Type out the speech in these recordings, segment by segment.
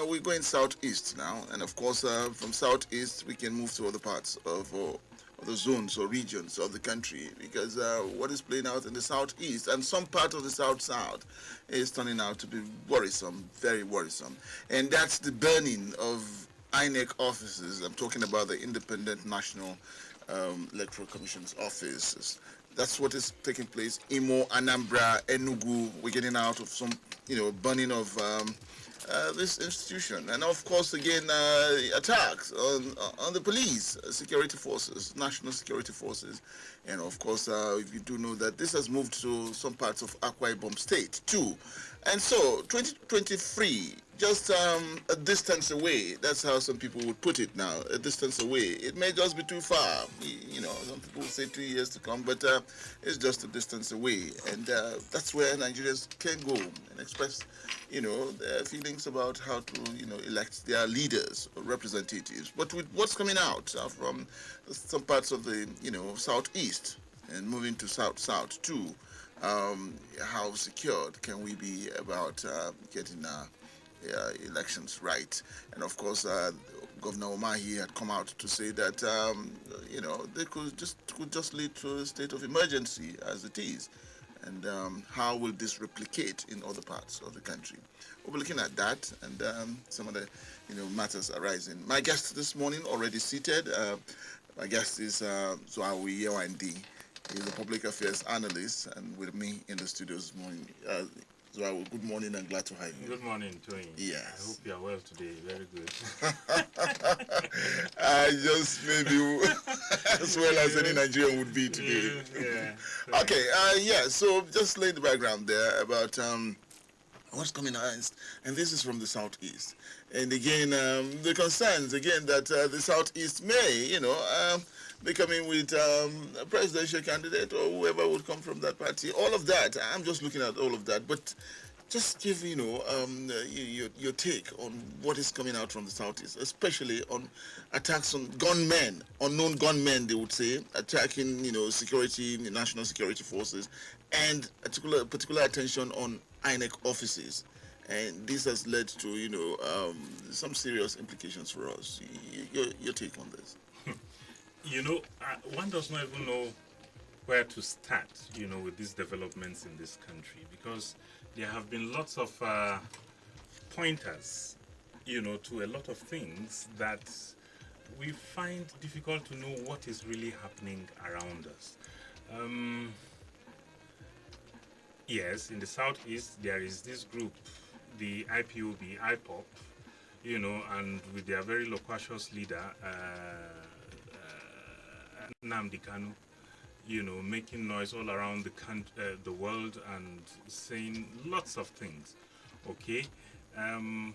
We're going southeast now, and of course, from southeast we can move to other parts of the zones or regions of the country because what is playing out in the southeast and some part of the south is turning out to be worrisome, very worrisome, and that's the burning of INEC offices. I'm talking about the Independent National Electoral Commission's offices. That's what is taking place. Imo, Anambra, Enugu. We're getting out of some, burning of this institution, and of course, again, attacks on the police, security forces, national security forces, and of course, if you do know that this has moved to some parts of Akwa Ibom State too, and so 2023, just a distance away. That's how some people would put it now. A distance away. It may just be too far. Some people would say 2 years to come, but it's just a distance away, and that's where Nigerians can go and express their feelings about how to, elect their leaders or representatives. But with what's coming out from some parts of the, southeast and moving to south too, how secured can we be about getting elections right? And of course, Governor Omahi had come out to say that they could just lead to a state of emergency as it is, and how will this replicate in other parts of the country? We'll be looking at that and some of the matters arising. My guest this morning already seated. My guest is Zoawi Yewandi. He's a public affairs analyst and with me in the studio this morning. Zoawi, good morning and glad to have you. Good morning, Tony. Yes. I hope you are well today. Very good. I just maybe as well as any Nigerian would be today. Yeah. Okay, so just lay the background there about what's coming out, and this is from the southeast. And again, the concerns again that the southeast may, be coming with a presidential candidate or whoever would come from that party. All of that, I'm just looking at all of that, but just give your take on what is coming out from the southeast, especially on attacks on gunmen, unknown gunmen, they would say, attacking security, national security forces, and particular attention on INEC offices. And this has led to some serious implications for us. Your take on this? One does not even know where to start, with these developments in this country, because there have been lots of pointers, to a lot of things that we find difficult to know what is really happening around us. Yes, in the southeast there is this group, the IPOB, IPOP, and with their very loquacious leader, Nnamdi Kanu, making noise all around the world and saying lots of things, okay? And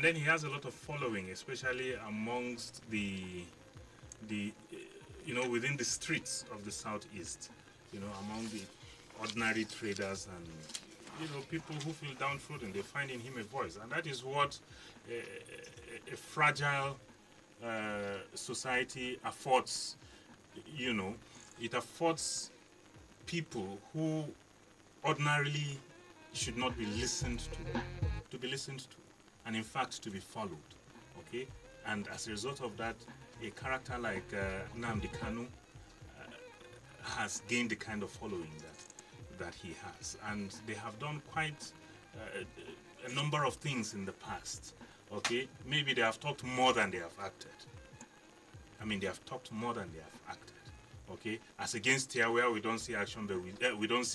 then he has a lot of following, especially amongst the within the streets of the southeast, among the ordinary traders and people who feel downtrodden. They find in him a voice, and that is what a fragile society affords. It affords people who ordinarily should not be listened to be listened to, and in fact to be followed. Okay, and as a result of that, a character like Nnamdi Kanu has gained the kind of following that he has, and they have done quite a number of things in the past. Okay, maybe they have talked more than they have acted. I mean, they have talked more than they have acted. Okay, as against here where we don't see action, but we don't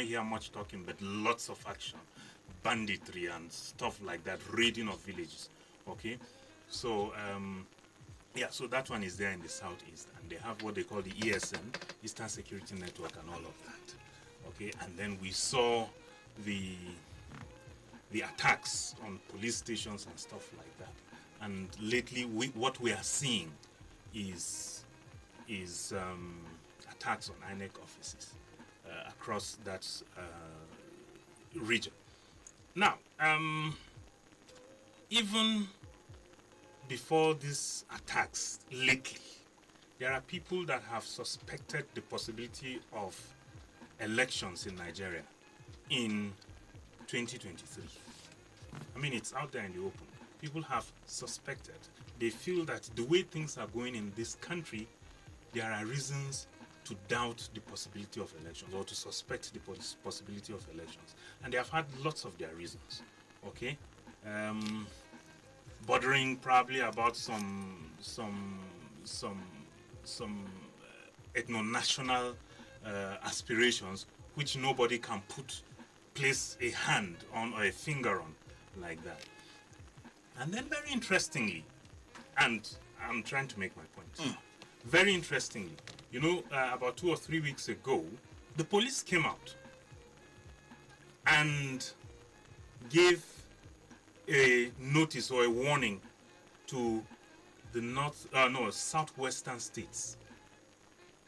hear much talking, but lots of action, banditry and stuff like that, raiding of villages. Okay, so so that one is there in the southeast, and they have what they call the ESN, Eastern Security Network, and all of that. Okay, and then we saw the attacks on police stations and stuff like that. And lately, what we are seeing is attacks on INEC offices across that region. Now, even before these attacks lately, there are people that have suspected the possibility of elections in Nigeria in 2023. I mean, it's out there in the open. People have suspected. They feel that the way things are going in this country, there are reasons to doubt the possibility of elections or to suspect the possibility of elections. And they have had lots of their reasons. Okay? Bordering probably about some ethno-national aspirations which nobody can place a hand on or a finger on like that. And then very interestingly, and I'm trying to make my point. Very interestingly, you know, about 2 or 3 weeks ago, the police came out and gave a notice or a warning to the southwestern states.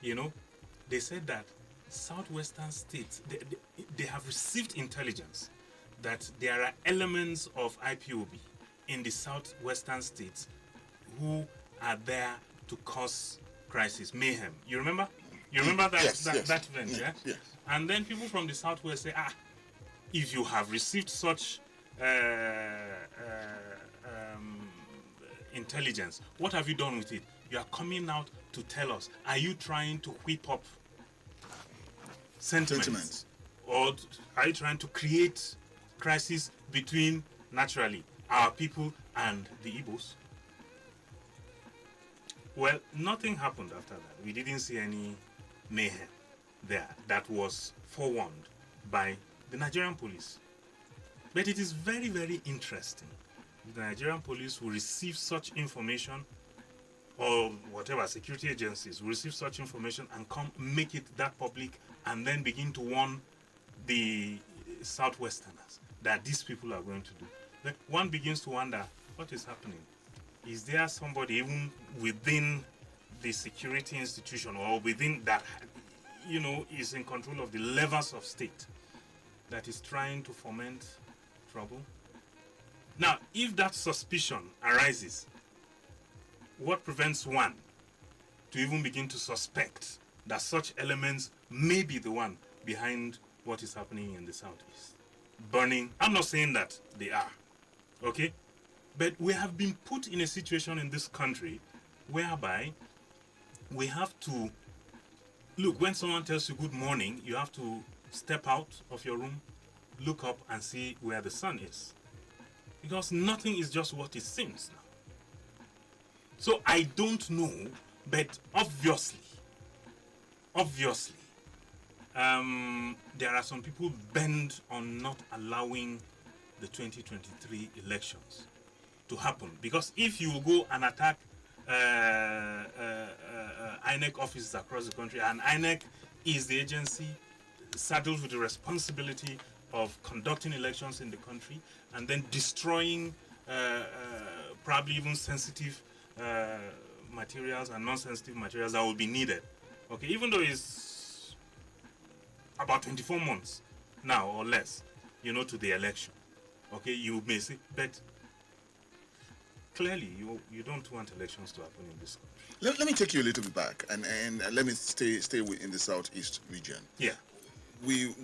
You know, they said that southwestern states, they have received intelligence that there are elements of IPOB in the southwestern states who are there to cause crisis, mayhem. You remember? You remember that Yes, yes. that event, yeah? Yes. And then people from the southwest say, if you have received such intelligence, what have you done with it? You are coming out to tell us. Are you trying to whip up sentiments? Or are you trying to create crisis between, naturally, our people and the Igbos? Well, nothing happened after that. We didn't see any mayhem there that was forewarned by the Nigerian police. But it is very, very interesting. The Nigerian police will receive such information, or whatever security agencies will receive such information and come make it that public and then begin to warn the Southwesterners that these people are going to do. Then one begins to wonder, what is happening? Is there somebody even within the security institution or within that, you know, is in control of the levers of state that is trying to foment trouble? Now, if that suspicion arises, what prevents one to even begin to suspect that such elements may be the one behind what is happening in the southeast? Burning, I'm not saying that they are, okay? But we have been put in a situation in this country whereby we have to, look, when someone tells you good morning, you have to step out of your room, look up and see where the sun is. Because nothing is just what it seems now. So I don't know, but obviously, there are some people bent on not allowing the 2023 elections to happen. Because if you go and attack INEC offices across the country, and INEC is the agency saddled with the responsibility of conducting elections in the country and then destroying probably even sensitive materials and non-sensitive materials that will be needed. Okay, even though it's about 24 months now or less, you know, to the election. Okay, you may say, but clearly you don't want elections to happen in this country. Let me take you a little bit back and let me stay in the southeast region. Yeah. We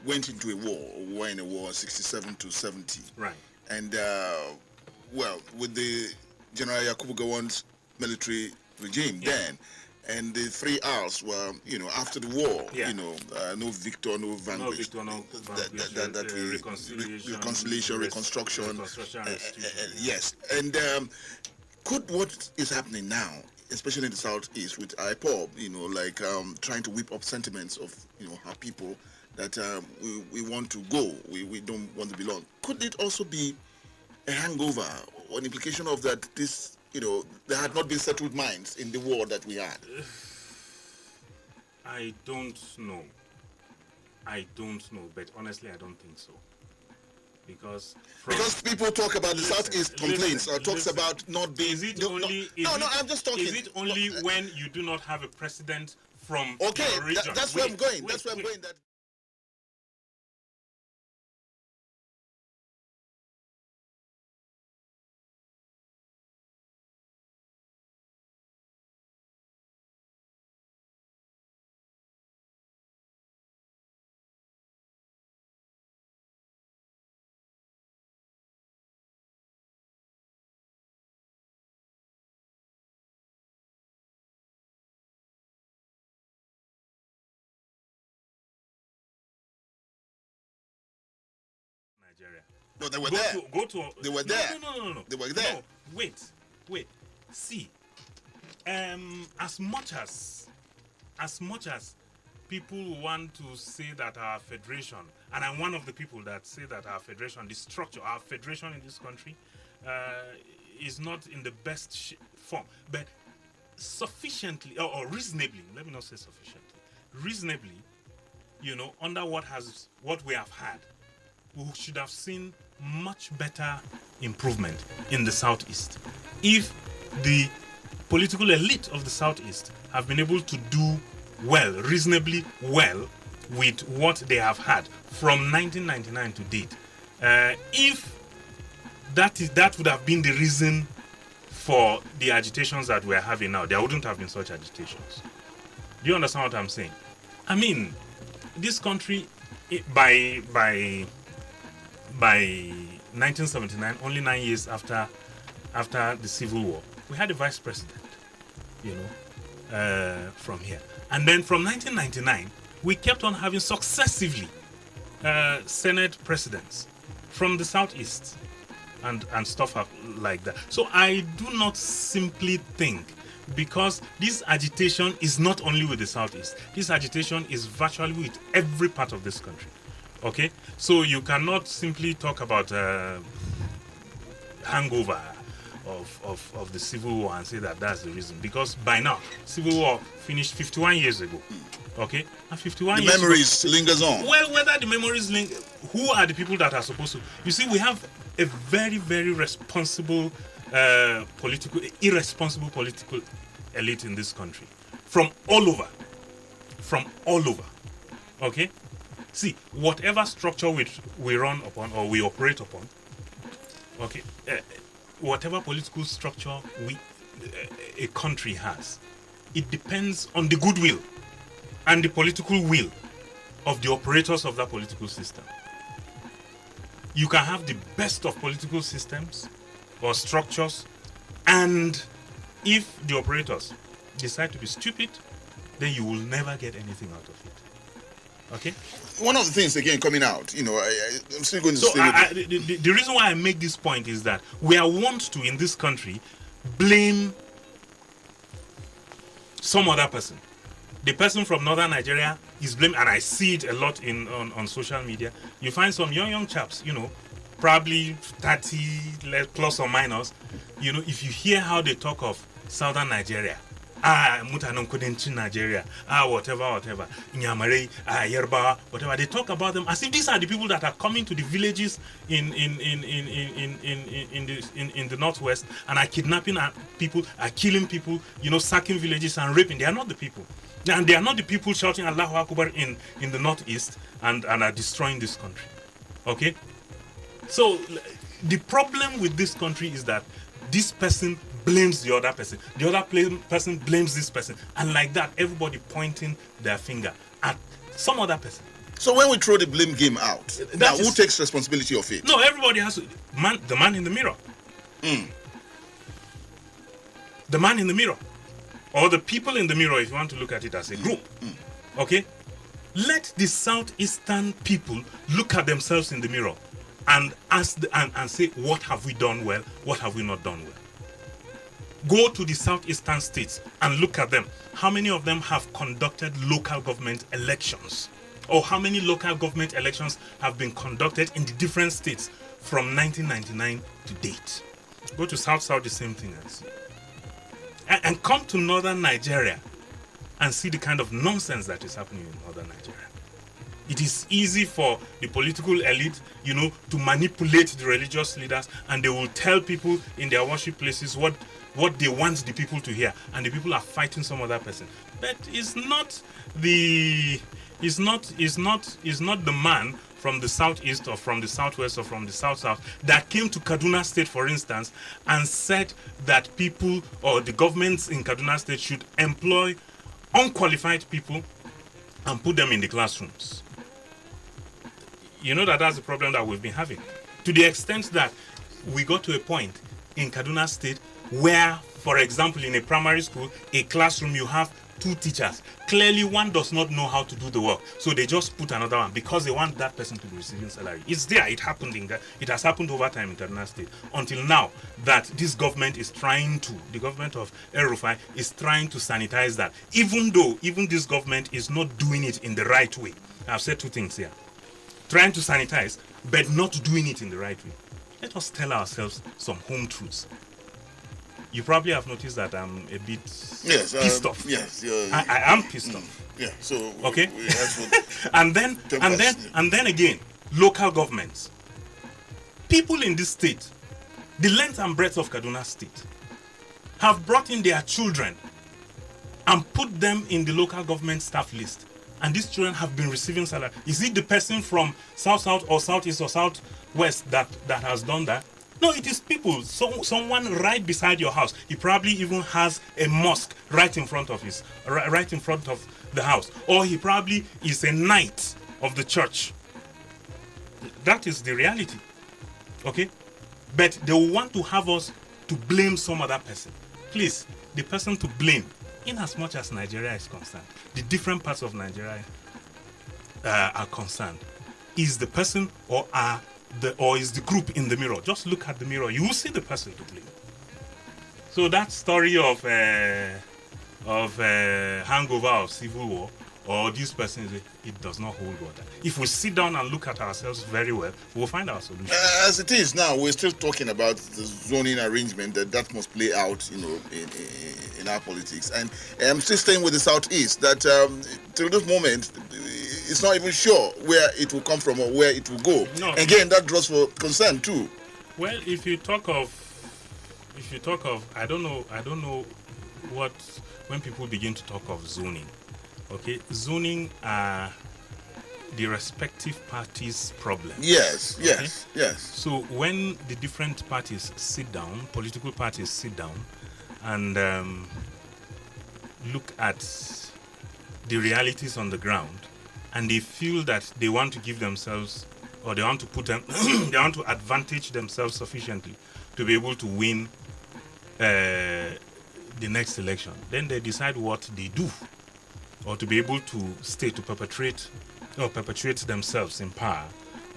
went into a war. We were in a war 67 to 70. Right. And well, with the General Yakubu Gowon's military regime then, and the 3 R's were, you know, after the war, you know, no victor, no vanquish. No victor, no vanquish. Reconciliation, reconstruction. Yes. And could what is happening now, especially in the southeast with IPOB, you know, like trying to whip up sentiments of, you know, our people that we want to go, we don't want to belong. Could it also be a hangover or an implication of that this, you know, there had not been settled minds in the war that we had? I don't know. But honestly, I don't think so. Because people talk about the southeast complaints or talks about not being. Is it only? I'm just talking. Is it only when you do not have a president from your region? That's where I'm going. That's where I'm going. That Nigeria. No, they were there. They were there. No. They were there. No, wait. See, as much as people want to say that our federation, and I'm one of the people that say that our federation, the structure, our federation in this country, is not in the best form, but sufficiently or reasonably, let me not say sufficiently, reasonably, under what we have had, we should have seen much better improvement in the Southeast if the political elite of the Southeast have been able to do well, reasonably well, with what they have had from 1999 to date. If that would have been the reason for the agitations that we're having now, there wouldn't have been such agitations. Do you understand what I'm saying? I mean, this country, by 1979, only 9 years after the Civil War, we had a vice president, from here. And then from 1999, we kept on having successively Senate presidents from the Southeast and stuff like that. So I do not simply think, because this agitation is not only with the Southeast, this agitation is virtually with every part of this country. Okay? So you cannot simply talk about hangover of the Civil War and say that that's the reason, because by now Civil War finished 51 years ago. Okay, and 51 years the memories lingers on. Well, whether the memories linger, who are the people that are supposed to? You see, we have a very, very irresponsible political elite in this country, from all over. Okay, see, whatever structure we run upon or we operate upon, okay, whatever political structure a country has, it depends on the goodwill and the political will of the operators of that political system. You can have the best of political systems or structures, and if the operators decide to be stupid, then you will never get anything out of it. Okay? One of the things, again, coming out, I'm still going to so say... the reason why I make this point is that we are wont to, in this country, blame some other person. The person from northern Nigeria is blamed, and I see it a lot on social media. You find some young chaps, probably 30 plus or minus, if you hear how they talk of southern Nigeria, Nigeria, whatever, Nyamare, Yerba, whatever, they talk about them as if these are the people that are coming to the villages in the northwest and are kidnapping people, are killing people, sacking villages and raping. They are not the people. And they are not the people shouting Allahu Akbar in the northeast and are destroying this country. Okay? So the problem with this country is that this person blames the other person. The other person blames this person. And like that, everybody pointing their finger at some other person. So when we throw the blame game out, now who takes responsibility of it? No, everybody has to. The man in the mirror. The man in the mirror. Or the people in the mirror, if you want to look at it as a group. Okay? Let the southeastern people look at themselves in the mirror and ask and say, what have we done well? What have we not done well? Go to the southeastern states and look at them. How many of them have conducted local government elections? Or how many local government elections have been conducted in the different states from 1999 to date? Go to South, the same thing and see. And come to northern Nigeria and see the kind of nonsense that is happening in northern Nigeria. It is easy for the political elite, to manipulate the religious leaders, and they will tell people in their worship places what they want the people to hear, and the people are fighting some other person. But it's not the man from the southeast or from the southwest or from the south that came to Kaduna State, for instance, and said that people or the governments in Kaduna State should employ unqualified people and put them in the classrooms. That's the problem that we've been having, to the extent that we got to a point in Kaduna State where, for example, in a primary school, a classroom, you have 2 teachers. Clearly, one does not know how to do the work, so they just put another one because they want that person to be receiving salary. It's there. It happened it has happened over time in Kaduna State until now that this government is trying to, the government of El-Rufai is trying to sanitize that. Even though this government is not doing it in the right way. I've said 2 things here: trying to sanitize, but not doing it in the right way. Let us tell ourselves some home truths. You probably have noticed that I'm a bit pissed off. Yes, I am pissed off. Yeah. So okay. and then again, local governments, people in this state, the length and breadth of Kaduna State, have brought in their children and put them in the local government staff list, and these children have been receiving salary. Is it the person from South or Southeast or Southwest that has done that? No, it is people. Someone right beside your house. He probably even has a mosque right in front of the house, or he probably is a knight of the church. That is the reality. Okay, but they want to have us to blame some other person. Please, the person to blame, in as much as Nigeria is concerned, the different parts of Nigeria are concerned, is the person or is the group in the mirror. Just look at the mirror, you will see the person to blame. So that story of hangover of civil war, or this person, it does not hold water. If we sit down and look at ourselves very well, we'll find our solution. As it is now, we're still talking about the zoning arrangement that must play out, in our politics. And I'm still staying with the Southeast, that till this moment, it's not even sure where it will come from or where it will go. No. Again, that draws for concern too. Well, if you talk of, I don't know what, when people begin to talk of zoning. Okay, zoning are the respective parties' problem. Yes. So when the different parties sit down, political parties sit down, and look at the realities on the ground, and they feel that they want to give themselves, or they want to put them, they want to advantage themselves sufficiently to be able to win the next election, then they decide what they do. Or to be able to stay, to perpetuate themselves in power,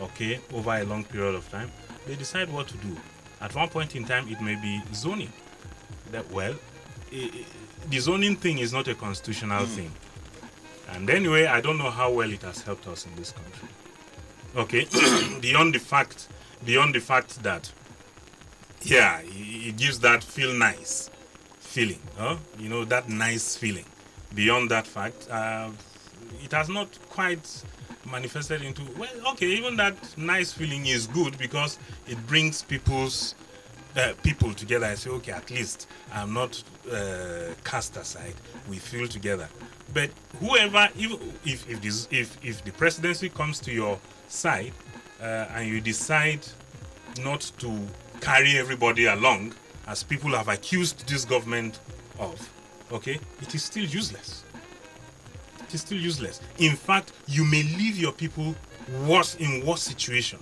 okay, over a long period of time, they decide what to do. At one point in time, it may be zoning. The zoning thing is not a constitutional thing. And anyway, I don't know how well it has helped us in this country. Okay, beyond the fact that, yeah, it gives that feel nice feeling, that nice feeling. Beyond that fact, it has not quite manifested into, even that nice feeling is good because it brings people together and say, okay, at least I'm not cast aside, we feel together. But whoever, if the presidency comes to your side and you decide not to carry everybody along, as people have accused this government of, okay, it is still useless. It is still useless. In fact, you may leave your people in worse situation,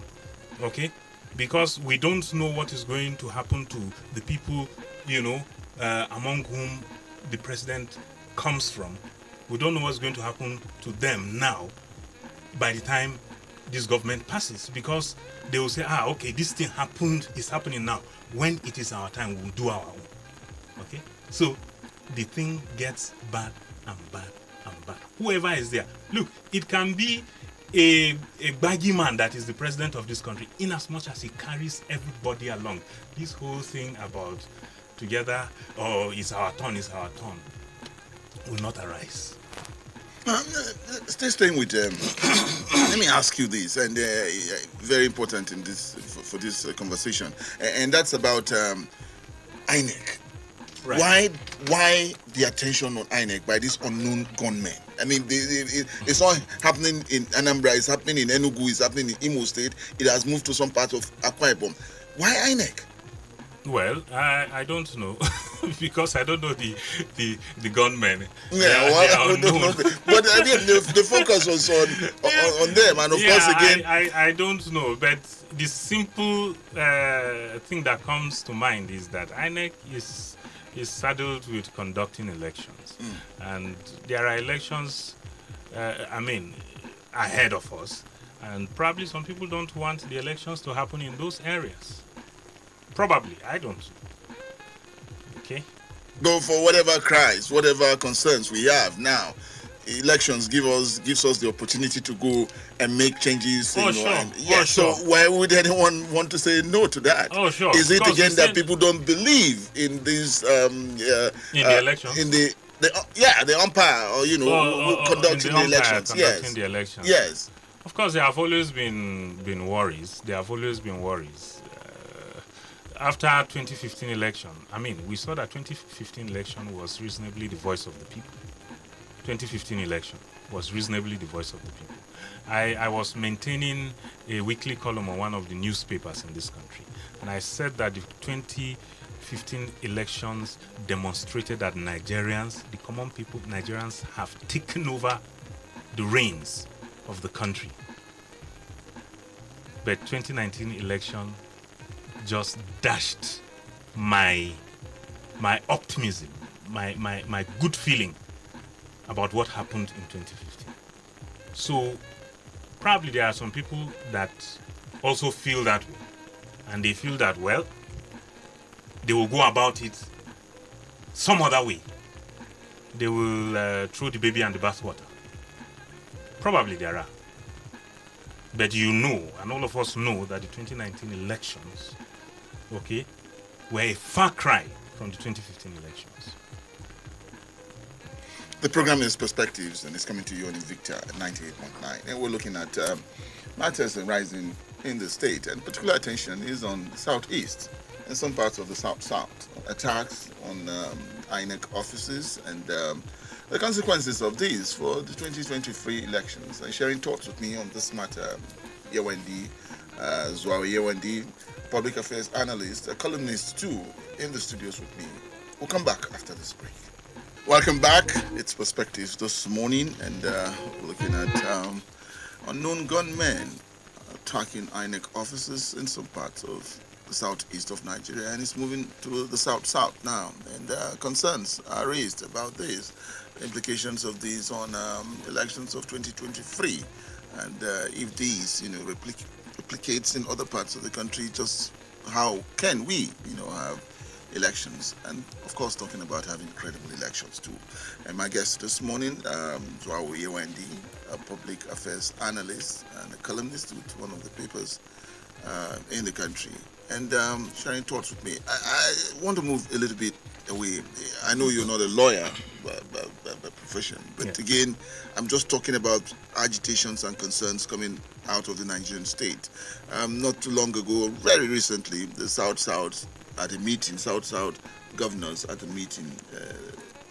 okay? Because we don't know what is going to happen to the people, among whom the president comes from. We don't know what's going to happen to them now by the time this government passes, because they will say, okay, this thing is happening now. When it is our time, we'll do our own, okay? So the thing gets bad and bad and bad. Whoever is there, look, it can be a baggy man that is the president of this country, in as much as he carries everybody along. This whole thing about together, it's our turn, will not arise. Staying with let me ask you this, and very important in this for this conversation, and that's about INEC. Right. Why the attention on INEC by this unknown gunmen? I mean, it's not happening in Anambra, it's happening in Enugu, it's happening in Imo State, it has moved to some part of Akwa Ibom. Why INEC? Well, I don't know, because I don't know the gunmen. Yeah, I don't know. But again, the focus was on them, and of course again... I don't know, but the simple thing that comes to mind is that INEC is is saddled with conducting elections. And there are elections, ahead of us. And probably some people don't want the elections to happen in those areas. Probably, I don't. Okay? But for whatever cries, whatever concerns we have now, elections gives us the opportunity to go and make changes. Oh, sure. And, Oh, so sure. why would anyone want to say no to that? Oh, sure. Is it Because again we that said- people don't believe in these In the elections? in the umpire or who conducting the elections? Conducting the elections. Yes. Of course, there have always been worries. There have always been worries. After 2015 election, we saw that 2015 election was reasonably the voice of the people. 2015 election was reasonably the voice of the people. I was maintaining a weekly column on one of the newspapers in this country, and I said that the 2015 elections demonstrated that Nigerians, the common people, Nigerians have taken over the reins of the country. But 2019 election just dashed my optimism, my good feeling about what happened in 2015. So probably there are some people that also feel that way, and they feel that, well, they will go about it some other way. They will throw the baby and the bathwater. Probably there are. But and all of us know, that the 2019 elections, were a far cry from the 2015 elections. The program is Perspectives, and it's coming to you on Invicta 98.9. And we're looking at matters arising in the state, and particular attention is on the southeast and some parts of the south. Attacks on INEC offices and the consequences of these for the 2023 elections. And sharing thoughts with me on this matter, Yewande Zwawi Yewande, public affairs analyst, a columnist too, in the studios with me. We'll come back after this break. Welcome back. It's Perspectives this morning, and we're looking at unknown gunmen attacking INEC offices in some parts of the southeast of Nigeria, and it's moving to the south now. And concerns are raised about this, the implications of these on elections of 2023, and if these, replicates in other parts of the country, just how can we, have elections, and of course talking about having credible elections too. And my guest this morning, Zwawi Yewande, a public affairs analyst and a columnist with one of the papers in the country, and sharing thoughts with me. I want to move a little bit away. I know you're not a lawyer by profession, but again, I'm just talking about agitations and concerns coming out of the Nigerian state. Not too long ago, very recently, the South at a meeting, South governors at a meeting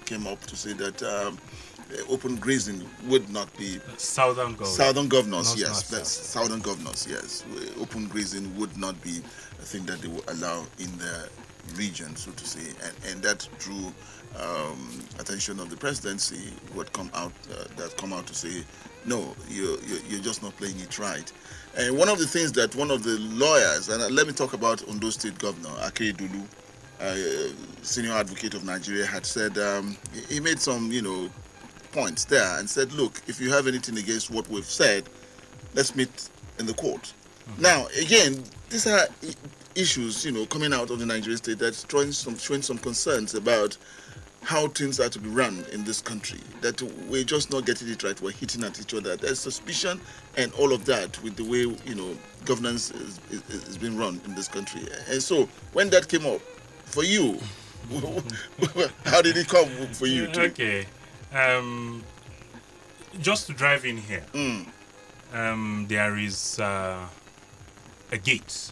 came up to say that open grazing would not be... Southern governors, Southern governors, yes. Open grazing would not be a thing that they would allow in the region, so to say. And that drew attention of the presidency, who had come out to say, no, you're just not playing it right. And one of the things that one of the lawyers, and let me talk about Ondo State Governor Akeredolu, senior advocate of Nigeria, had said, he made some, points there and said, look, if you have anything against what we've said, let's meet in the court. Mm-hmm. Now, again, these are issues, coming out of the Nigerian state that's showing some concerns about how things are to be run in this country, that we're just not getting it right, we're hitting at each other. There's suspicion and all of that with the way, governance is being run in this country. And so when that came up, for you, how did it come for you too? Okay. Just to drive in here, there is a gate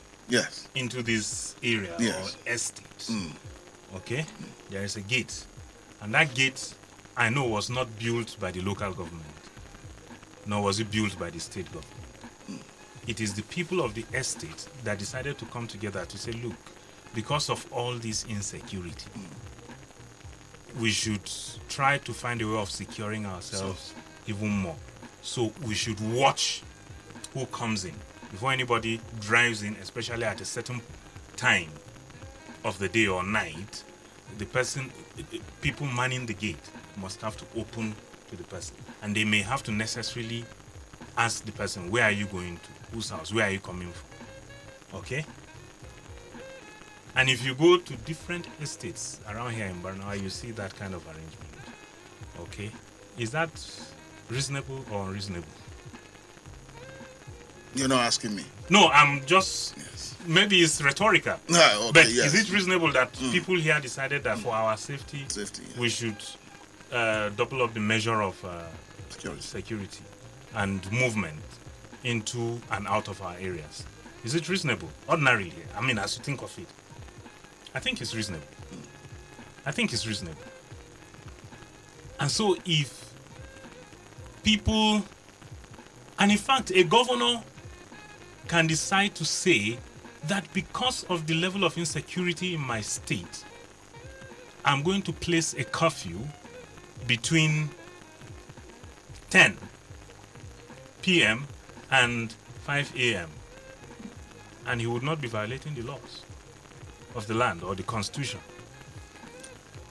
into this area or estate. Okay? There is a gate. And that gate, I know, was not built by the local government, nor was it built by the state government. It is the people of the estate that decided to come together to say, look, because of all this insecurity, we should try to find a way of securing ourselves even more. So we should watch who comes in. Before anybody drives in, especially at a certain time of the day or night, the person, people manning the gate must have to open to the person, and they may have to necessarily ask the person, where are you going to? Whose house? Where are you coming from? Okay? And if you go to different estates around here in Barnawa, you see that kind of arrangement. Okay? Is that reasonable or unreasonable? You're not asking me. No, I'm just... Yes. Maybe it's rhetorical. Okay, but yes. is it reasonable that people here decided that for our safety, we should double up the measure of security and movement into and out of our areas? Is it reasonable? Ordinarily, I mean, as you think of it, I think it's reasonable. I think it's reasonable. And so if people, and in fact, a governor can decide to say that because of the level of insecurity in my state, I'm going to place a curfew between 10 p.m. and 5 a.m. and he would not be violating the laws of the land or the constitution.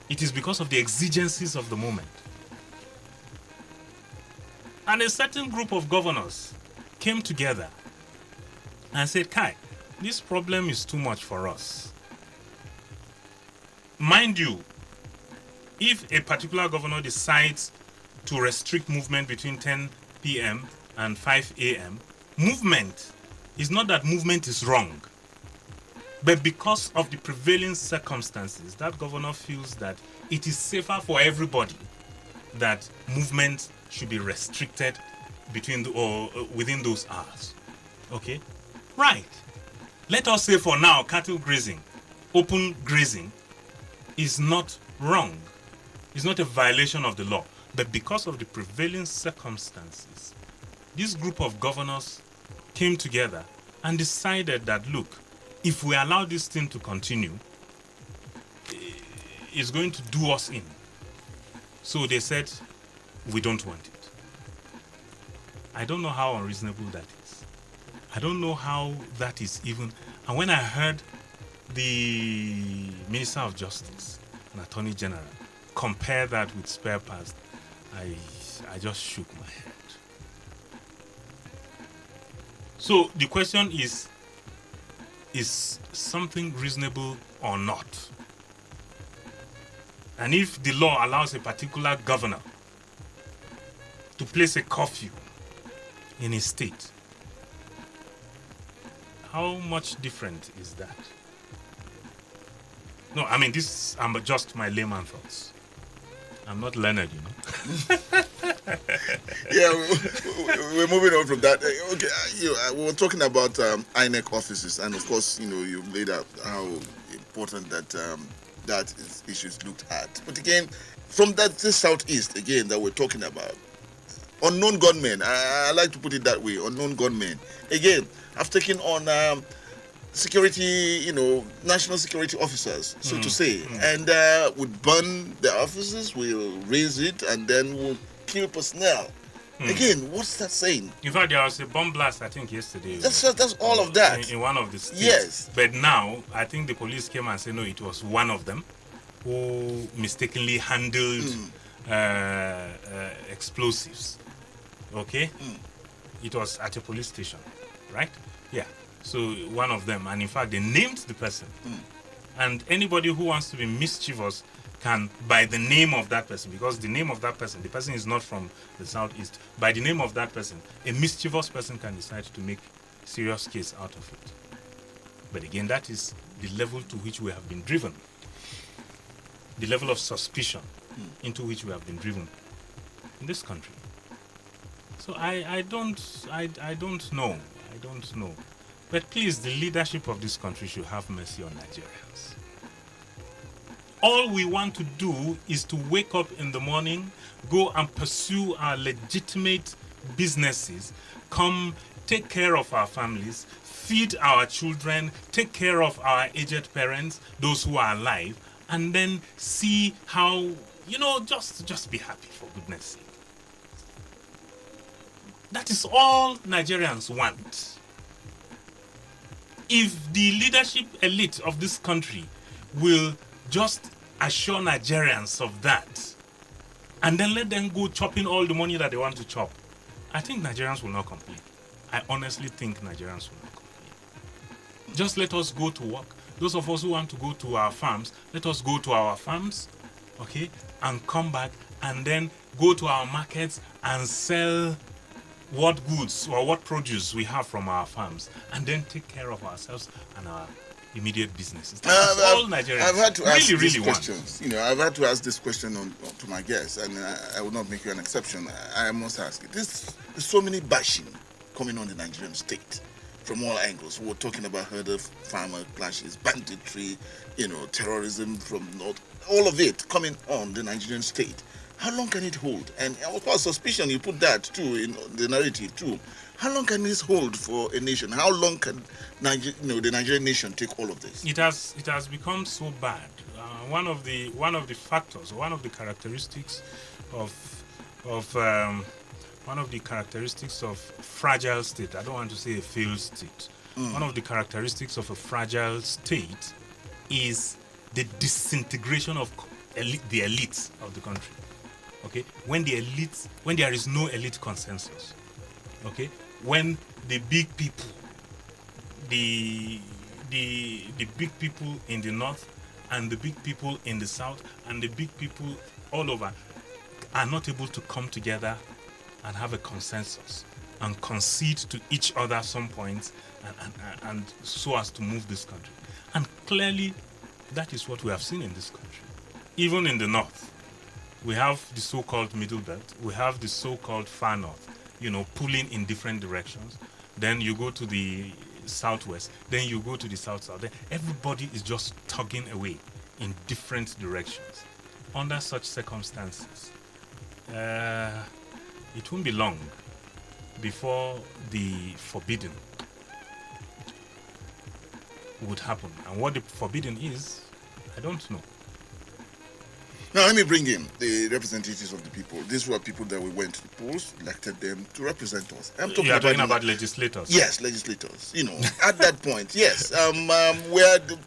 It is because of the exigencies of the moment. And a certain group of governors came together and said, Kai, this problem is too much for us. Mind you, if a particular governor decides to restrict movement between 10 p.m. and 5 a.m., movement is not that movement is wrong, but because of the prevailing circumstances, that governor feels that it is safer for everybody that movement should be restricted between within those hours. Okay? Right. Let us say for now, cattle grazing, open grazing is not wrong. It's not a violation of the law. But because of the prevailing circumstances, this group of governors came together and decided that, look, if we allow this thing to continue, it's going to do us in. So they said, we don't want it. I don't know how unreasonable that is. I don't know how that is even. And when I heard the Minister of Justice and Attorney General compare that with spare parts, I just shook my head. So the question is something reasonable or not? And if the law allows a particular governor to place a curfew in a state, how much different is that? No, I mean, this are just my layman thoughts. I'm not learned, you know. Yeah, we're moving on from that. Okay, we were talking about INEC offices, and of course, you've laid out how important that issue is looked at. But again, from this southeast again that we're talking about, unknown gunmen. I like to put it that way. Unknown gunmen. Again, I've taken on security, national security officers, so to say, and would burn the offices, we'll raise it, and then we'll kill personnel. Again, what's that saying? In fact, there was a bomb blast, I think, yesterday. That's all of that. In one of the states. Yes. But now, I think the police came and said, no, it was one of them who mistakenly handled explosives. Okay? It was at a police station, right? Yeah. So one of them, and in fact, they named the person. And anybody who wants to be mischievous can, by the name of that person, because the name of that person, the person is not from the southeast, by the name of that person, a mischievous person can decide to make serious case out of it. But again, that is the level to which we have been driven. The level of suspicion into which we have been driven in this country. So I don't know. I don't know. But please, the leadership of this country should have mercy on Nigerians. All we want to do is to wake up in the morning, go and pursue our legitimate businesses, come take care of our families, feed our children, take care of our aged parents, those who are alive, and then see how, just be happy, for goodness sake. That is all Nigerians want. If the leadership elite of this country will just assure Nigerians of that, and then let them go chopping all the money that they want to chop, I think Nigerians will not complain. I honestly think Nigerians will not complain. Just let us go to work. Those of us who want to go to our farms, let us go to our farms, okay, and come back and then go to our markets and sell what goods or what produce we have from our farms, and then take care of ourselves and our immediate businesses. That's all Nigerians I've had to ask really these want. questions. You know, I've had to ask this question to my guests, and I will not make you an exception. I must ask it. There's so many bashing coming on the Nigerian state from all angles. We're talking about herder farmer clashes, banditry, you know, terrorism from north, all of it coming on the Nigerian state. How long can it hold? And of course, suspicion, you put that too in the narrative too. How long can this hold for a nation? How long can the Nigerian nation take all of this? It has become so bad. One of the factors, one of the characteristics of fragile state. I don't want to say a failed state. One of the characteristics of a fragile state is the disintegration of the elite of the country. Okay, when there is no elite consensus. Okay, when the big people, the big people in the north and the big people in the south and the big people all over are not able to come together and have a consensus and concede to each other some points and so as to move this country. And clearly, that is what we have seen in this country. Even in the north, we have the so-called middle belt, we have the so-called far north, you know, pulling in different directions. Then you go to the southwest, then you go to the south-south. Then everybody is just tugging away in different directions. Under such circumstances, it won't be long before the forbidden would happen. And what the forbidden is, I don't know. Now, let me bring in the representatives of the people. These were people that we went to the polls, elected them to represent us. You are talking about legislators? Yes, legislators. You know, at that point, yes. Where the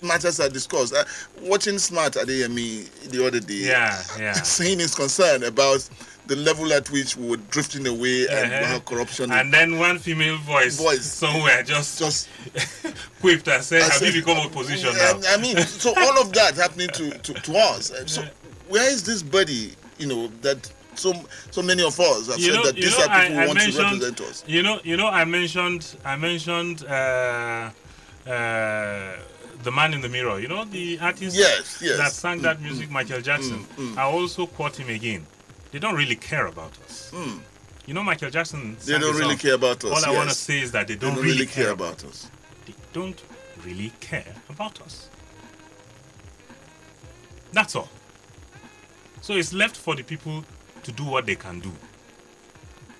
matters are discussed. Watching Smart Adeyemi the other day, saying his concern about the level at which we were drifting away and how corruption. And then one female voice somewhere just quipped and said, "Have you become opposition now?" I mean, so all of that happening to us. So where is this body? You know that so many of us have said that these are people who want to represent us. I mentioned the man in the mirror. You know, the artist that sang that music, Michael Jackson. I also quote him again. They don't really care about us. You know, Michael Jackson. They don't really care about us. All I want to say is that they don't really care about us. They don't really care about us. That's all. So it's left for the people to do what they can do.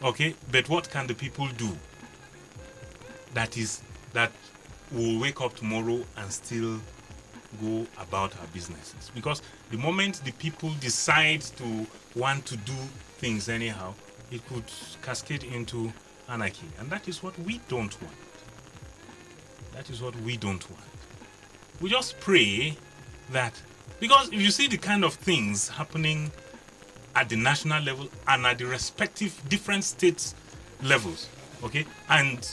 Okay, but what can the people do? That will wake up tomorrow and still go about our businesses. Because the moment the people decide to want to do things anyhow, it could cascade into anarchy. And that is what we don't want. That is what we don't want. We just pray that, because if you see the kind of things happening at the national level and at the respective different states levels, okay, and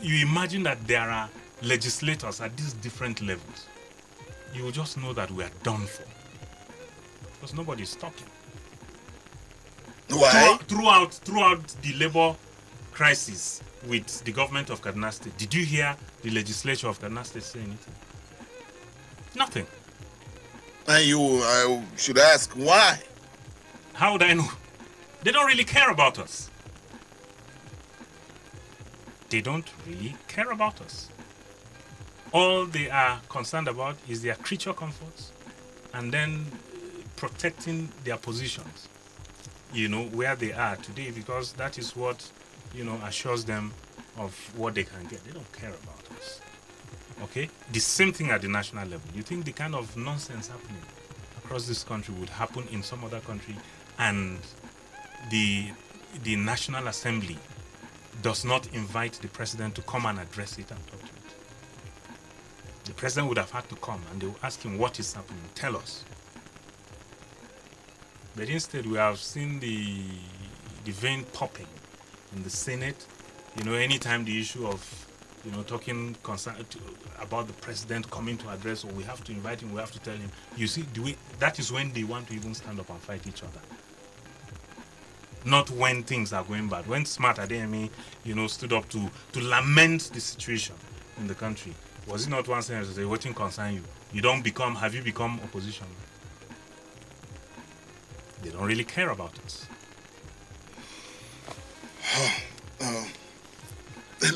you imagine that there are legislators at these different levels, you will just know that we are done for. Because nobody is talking. Why? Throughout the labor crisis with the government of Kaduna State, did you hear the legislature of Kaduna State say anything? Nothing. And I should ask why? How would I know? They don't really care about us. They don't really care about us. All they are concerned about is their creature comforts and then protecting their positions, you know, where they are today, because that is what, you know, assures them of what they can get. They don't care about us. Okay? The same thing at the national level. You think the kind of nonsense happening across this country would happen in some other country, and the National Assembly does not invite the president to come and address it and talk to it? The president would have had to come and they will ask him what is happening, tell us. But instead we have seen the vein popping in the Senate. Anytime the issue of talking about the president coming to address, or we have to invite him, we have to tell him. You see, that is when they want to even stand up and fight each other. Not when things are going bad. When Smart Adeyemi, stood up to lament the situation in the country, was it not one saying, what thing concern you? Have you become opposition? They don't really care about us.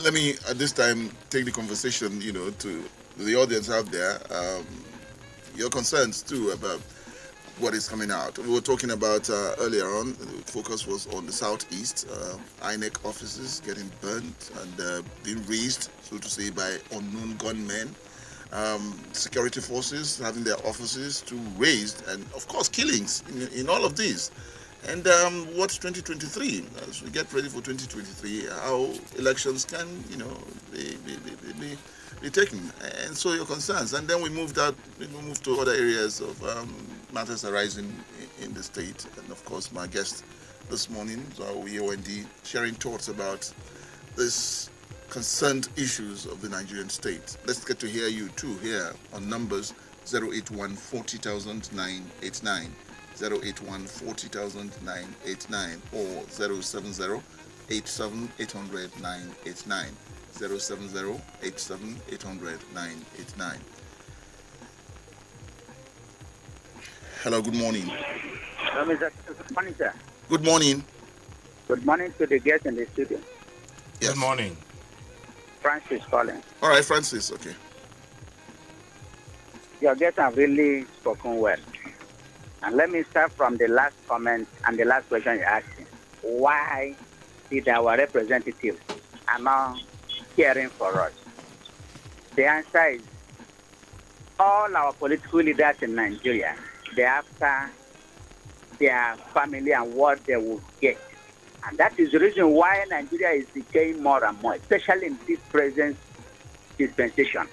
Let me, at this time, take the conversation, to the audience out there. Your concerns, too, about what is coming out. We were talking about earlier on, the focus was on the southeast, INEC offices getting burnt and being razed, so to say, by unknown gunmen. Security forces having their offices too razed, and of course killings in all of these. And what's 2023? As we get ready for 2023, how elections can, be taken, and so your concerns. And then we move to other areas of matters arising in the state. And of course, my guest this morning, Zoe OND, sharing thoughts about this concerned issues of the Nigerian state. Let's get to hear you too here on numbers 081 40,000 989. 081 40,000 989 or 070 87 800 989. 070 87 800 989. Hello, good morning. Good morning, sir. Good morning. Good morning to the guests in the studio. Yes. Good morning. Francis calling. All right, Francis, okay. Your guests have really spoken well. And let me start from the last comment and the last question you asked me. Why did our representatives are not caring for us? The answer is all our political leaders in Nigeria, they're after their family and what they will get. And that is the reason why Nigeria is decaying more and more, especially in this present dispensation.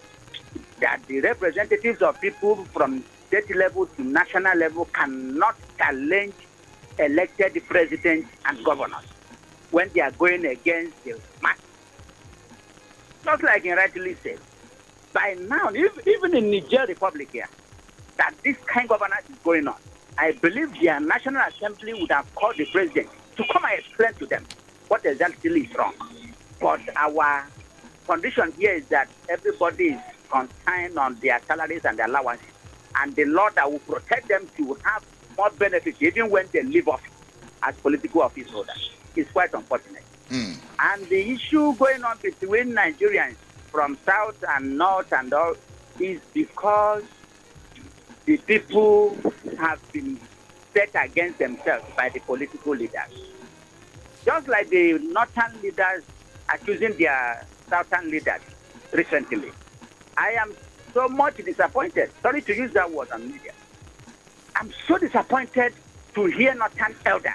That the representatives of people from state level to national level cannot challenge elected presidents and governors when they are going against the mass. Just like you rightly said, by now, even in Niger Republic here, that this kind of governance is going on, I believe their National Assembly would have called the president to come and explain to them what exactly is wrong. But our condition here is that everybody is consigned on their salaries and their allowances, and the law that will protect them to have more benefits even when they leave office as political office holders is quite unfortunate. And the issue going on between Nigerians from south and north and all is because the people have been set against themselves by the political leaders. Just like the northern leaders accusing their southern leaders recently. I am so much disappointed. Sorry to use that word on media. I'm so disappointed to hear northern elders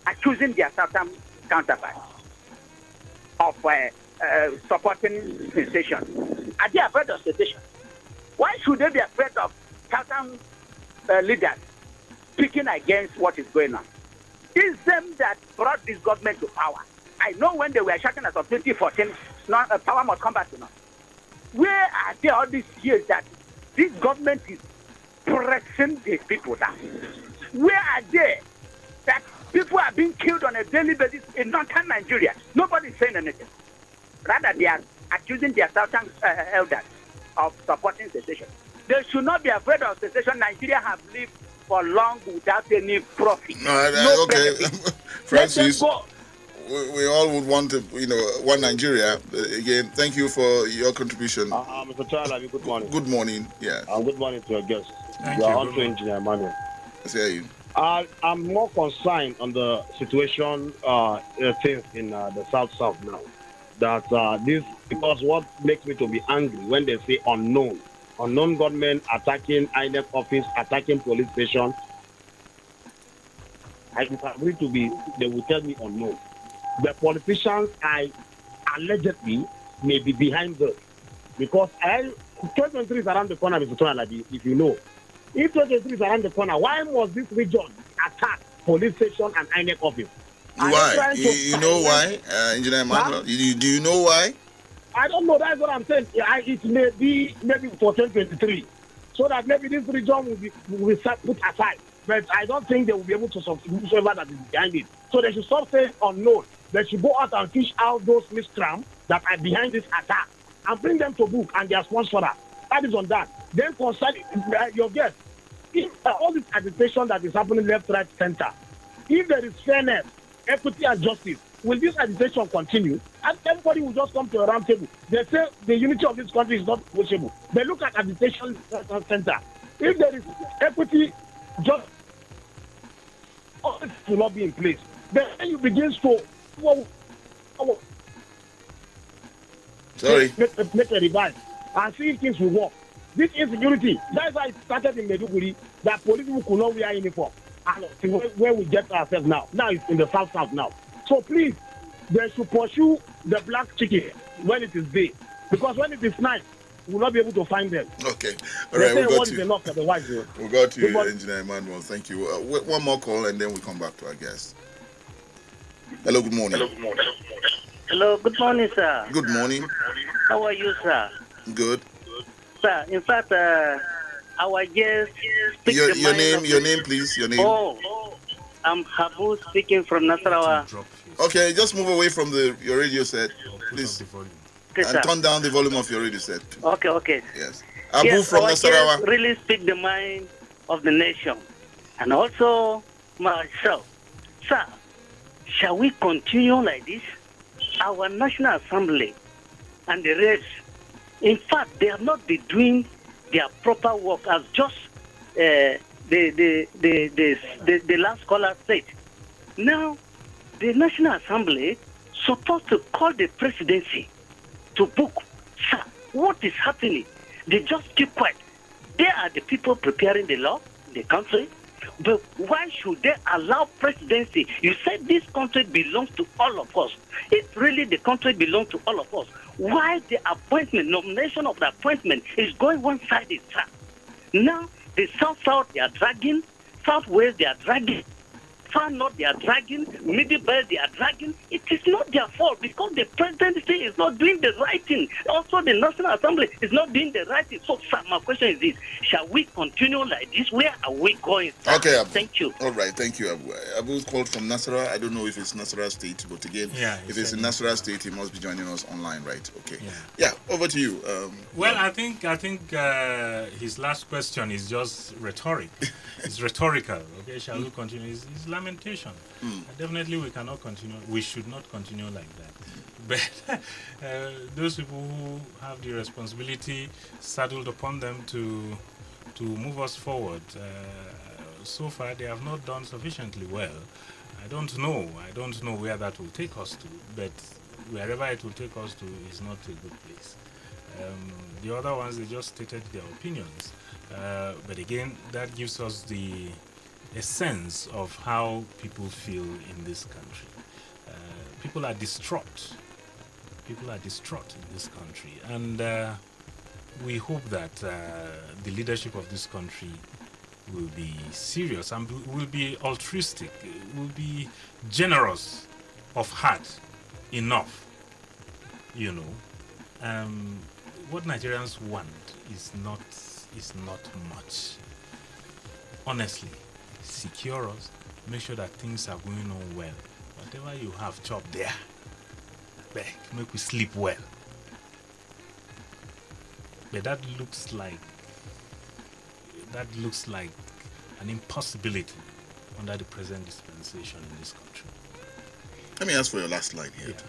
accusing their southern counterparts of supporting secession. Are they afraid of secession? Why should they be afraid of southern leaders speaking against what is going on? It's them that brought this government to power. I know when they were shouting as of 2014, power must come back to us. Where are they all these years that this government is pressing the people down? Where are they that people are being killed on a daily basis in northern Nigeria? Nobody is saying anything. Rather, they are accusing their southern elders of supporting secession. They should not be afraid of secession. Nigeria have lived for long without any profit. Okay, Francis. We all would want to, one Nigeria. Again, thank you for your contribution. Mr. Chalabi, good morning. Good morning, yeah. Good morning to your guests. Thank you you. are also Engineer Emmanuel. I hear you. I'm more concerned on the situation things in the South now. That because what makes me to be angry when they say unknown gunmen attacking INEC office, attacking police station. I disagree to be. They will tell me unknown. The politicians I allegedly may be behind this, because 2023 is around the corner, Mr. Tonaladi, if you know. If 2023 is around the corner, why must this region attack police station and INEC office? Why? You know why, Engineer Emmanuel? Do you know why? I don't know. That's what I'm saying. It may be maybe for 2023, so that maybe this region will be put aside. But I don't think they will be able to succeed whoever that is behind it. So they should stop saying unknown. They should go out and fish out those miscreants that are behind this attack and bring them to book and their sponsor. That is on that. Then concerning your guest, if all this agitation that is happening left, right, center, if there is fairness, equity, and justice, will this agitation continue? And everybody will just come to a round table. They say the unity of this country is not negotiable. They look at agitation center. If there is equity, justice, all this will not be in place. Then you begin to make a revive and see if things will work. This insecurity, that's why it started in Meduguri, that police people could not wear uniform. And where we get ourselves now. Now it's in the south now. So please, they should pursue the black chicken when it is day. Because when it is night, we will not be able to find them. Okay. All right, we got you. Enough for the wise, we got you, Engineer Emmanuel. Thank you. One more call and then we come back to our guest. Hello, good morning. Hello, good morning, sir. Good morning. How are you, sir? Good. Sir, in fact, our guest... Your name, please. Your name. Oh, I'm Habu speaking from Nasarawa. Okay, just move away from your radio set, please. Okay, and turn down the volume of your radio set. Okay. Yes. Abu from Nasarawa. Guest really speak the mind of the nation. And also myself. Sir, shall we continue like this? Our National Assembly and the rest, in fact, they have not been doing their proper work as just the last caller said. Now, the National Assembly supposed to call the presidency to book. Sir, what is happening? They just keep quiet. They are the people preparing the law in the country. But why should they allow presidency? You said this country belongs to all of us. If really the country belongs to all of us, why the nomination of the appointment is going one-sided, sir? Now, the South, they are dragging. Southwest, they are dragging. Far North, they are dragging. Middle Belt, they are dragging. It is not their fault because the presidency is not doing the right thing. Also, the National Assembly is not doing the right thing. So, sir, my question is this. Shall we continue like this? Where are we going, sir? Okay, Abu. Thank you. All right, thank you, Abu. Abu's called from Nasarawa. I don't know if it's Nasarawa State, but again, if it's in Nasarawa State, he must be joining us online, right? Okay. Yeah, over to you. Well, I think his last question is just rhetoric. It's rhetorical. Okay, shall we continue? It's lamentation. Definitely, we cannot continue. We should not continue like that. But those people who have the responsibility saddled upon them to move us forward, so far they have not done sufficiently well. I don't know where that will take us to, but wherever it will take us to is not a good place. The other ones, they just stated their opinions. But again, that gives us a sense of how people feel in this country. People are distraught. People are distraught in this country. And we hope that the leadership of this country will be serious and will be altruistic, will be generous of heart enough, you know. What Nigerians want is not much. Honestly, secure us, make sure that things are going on well. Whatever you have, chop there. Make we sleep well. But that looks like an impossibility under the present dispensation in this country. Let me ask for your last line here. Yeah.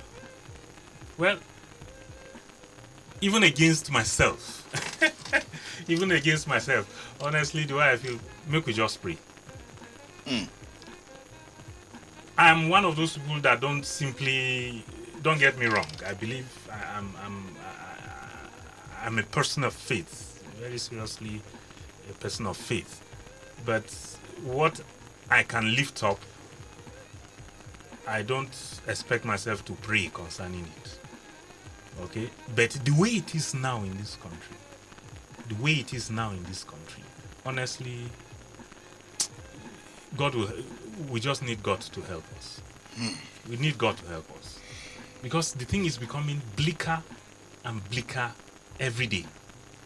Well, even against myself, honestly, the way I feel, make we just pray. I'm one of those people that don't get me wrong. I believe I'm a person of faith, very seriously a person of faith. But what I can lift up, I don't expect myself to pray concerning it. Okay? But the way it is now in this country, the way it is now in this country, honestly, we just need God to help us. We need God to help us. Because the thing is becoming bleaker and bleaker every day.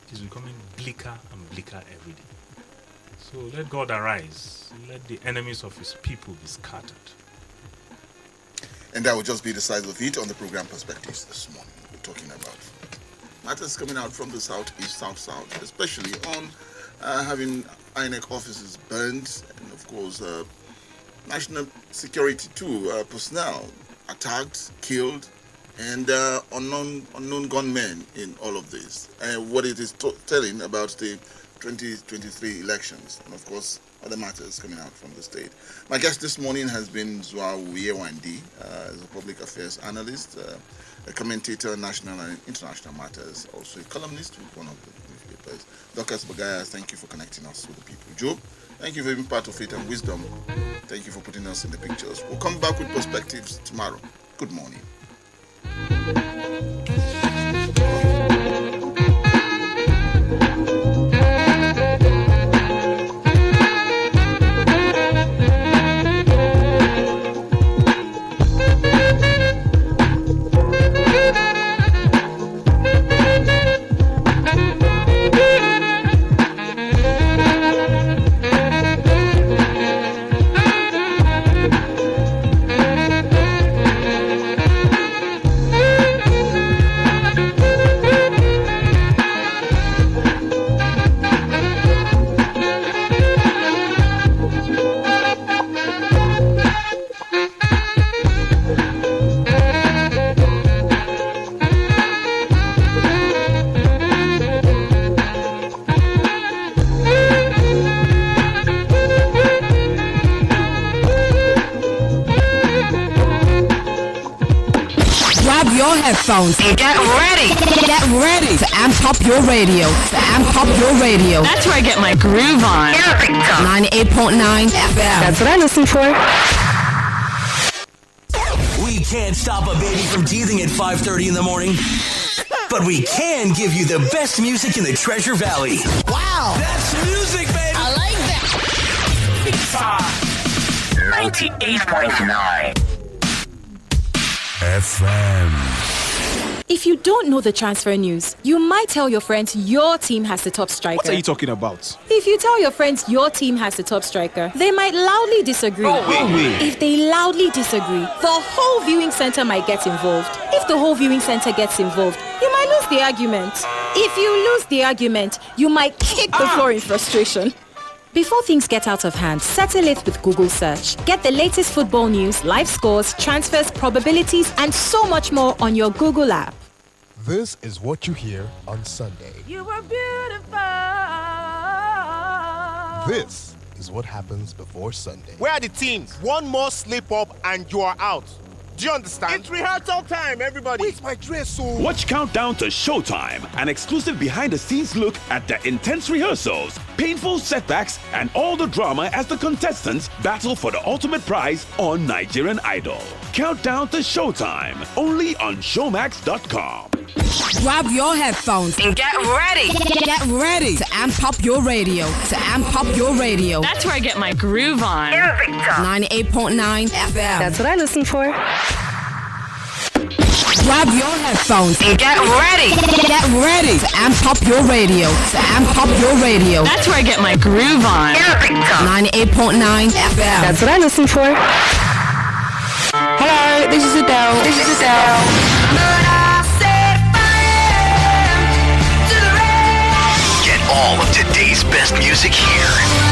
It is becoming bleaker and bleaker every day. So let God arise. Let the enemies of his people be scattered. And that would just be the size of it on the program Perspectives this morning. We're talking about matters coming out from the southeast, south, especially on having INEC offices burned, and of course national security too, personnel attacked, killed, and unknown gunmen in all of this. And what it is telling about the 2023 elections, and of course other matters coming out from the state. My guest this morning has been Zwa Uyewandi, as a public affairs analyst, a commentator on national and international matters, also a columnist with one of the newspapers. Dorcas Bagaya, thank you for connecting us with the people. Job, thank you for being part of Faith and Wisdom. Thank you for putting us in the pictures. We'll come back with Perspectives tomorrow. Good morning. Headphones and get ready to amp up your radio. That's where I get my groove on. 98.9 FM. That's what I listen for. We can't stop a baby from teething at 5:30 in the morning, but we can give you the best music in the Treasure Valley. Wow, that's music, baby. I like that. 98.9 FM. If you don't know the transfer news, you might tell your friends your team has the top striker. What are you talking about? If you tell your friends your team has the top striker, they might loudly disagree. If they loudly disagree, the whole viewing center might get involved. If the whole viewing center gets involved, you might lose the argument. If you lose the argument, you might kick the floor in frustration. Before things get out of hand, settle it with Google Search. Get the latest football news, live scores, transfers, probabilities, and so much more on your Google app. This is what you hear on Sunday. You were beautiful. This is what happens before Sunday. Where are the teams? One more slip up and you are out. Do you understand? It's rehearsal time, everybody. Where's my dress? Watch Countdown to Showtime, an exclusive behind-the-scenes look at the intense rehearsals, painful setbacks, and all the drama as the contestants battle for the ultimate prize on Nigerian Idol. Countdown to Showtime, only on Showmax.com. Grab your headphones and get ready to amp up your radio. That's where I get my groove on. 98.9 FM. That's what I listen for. Grab your headphones and get ready to amp up your radio. That's where I get my groove on. 98.9 FM. That's what I listen for. Hello, this is Adele. Get all of today's best music here.